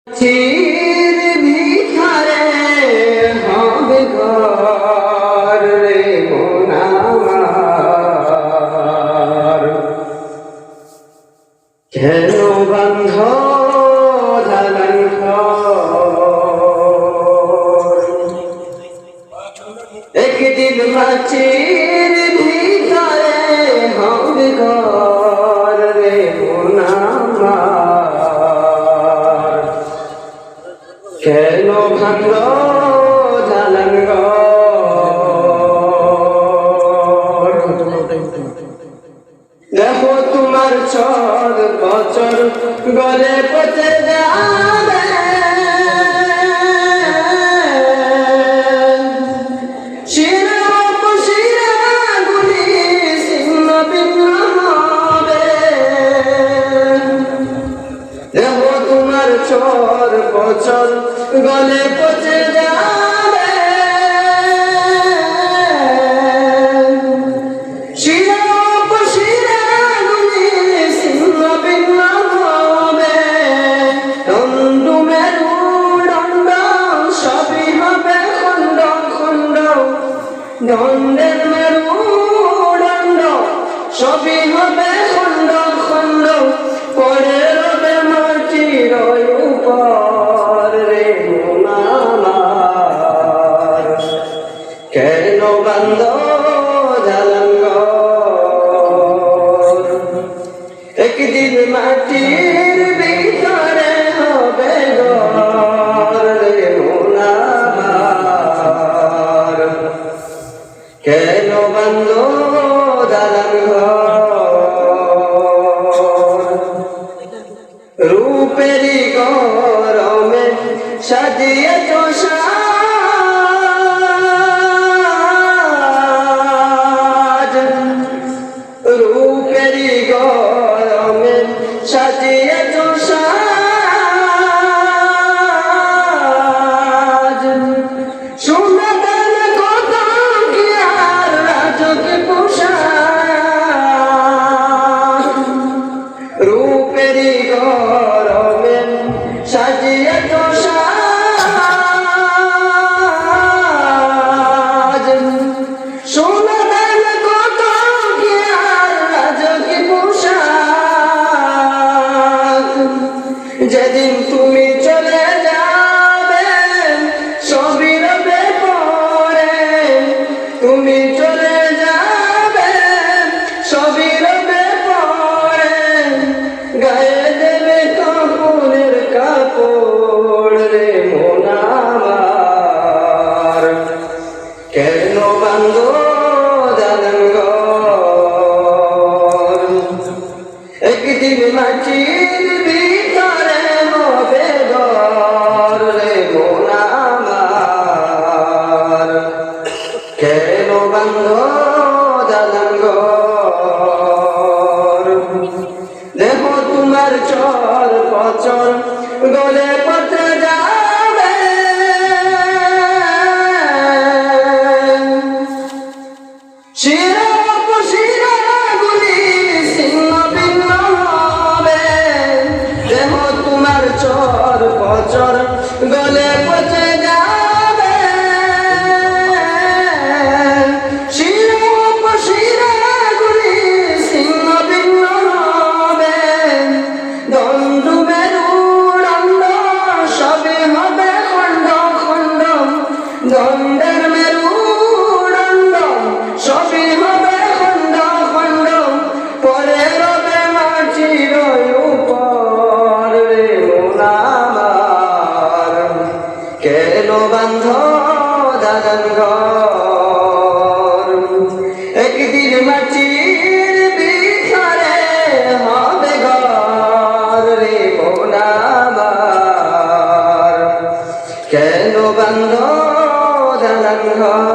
চির ভিখারে হবে ঘর রে মন আমার, কেন বন্ধ দালান ঘর, একদিন মাটির ভিখারে হবে ঘর রে মন আমার, কেন ভাঙল দালান ঘর। দেখো তোমার চর বছর গলে পচে যাবে, শিরাগুলি ছিন্ন ভিন্ন হবে। দেখো তোমার চর বছর গলে পচে যাবে, শিরাগুলি ছিন্ন ভিন্ন হবে। দণ্ড মেরুদণ্ড সবই হবে খণ্ড খণ্ড, দণ্ডের মেরুদণ্ড সবই হবে খণ্ড খণ্ড, পরে রবে মাটির উপর রে মন আমার, কেন বান্ধ দালান ঘর। একদিন মাটির ভিতরে হবে ঘর রে মন আমার, কেন বান্ধ দালান ঘর। রূপেরি গরমে সাজিয়ে সাজ, রূপেরি গরমে সাজিয়ে সাজ, শুনবেন কথা কি আর রাজকে পোশাক, রূপেরি গরমে সাজিয়ে সাজ, শুনবেন কথা কি আর রাজকে পোশাক। যেদিন তুমি চলে যাবে সবই রবে পরে, তুমি চলে যাবে সবই রবে পরে, গায়ে দেবে কাপড়ের কাপড় রে মন আমার, কেন বান্ধ দালান ঘর। একদিন মাটির ভিতরে হবে ঘর রে মন আমার, কেন বান্ধ দালান ঘর। দেখো তোমার চর বছর গলে পচে যাবে, শিরাগুলি ছিন্ন ভিন্ন হবে। দেখো তোমার চর বছর গলে পচে যাবে, শিরাগুলি ছিন্ন ভিন্ন হবে। দণ্ড মেরুদণ্ড সবই হবে খণ্ড খণ্ড, দণ্ডের মেরুদণ্ড সবই হবে খণ্ড খণ্ড, পরে রবে মাটির উপর রে মন আমার, কেন বান্ধ দালান ঘর। একদিন মাটির ভিতরে হবে ঘর রে মন আমার, কেন বান্ধ দালান ঘর।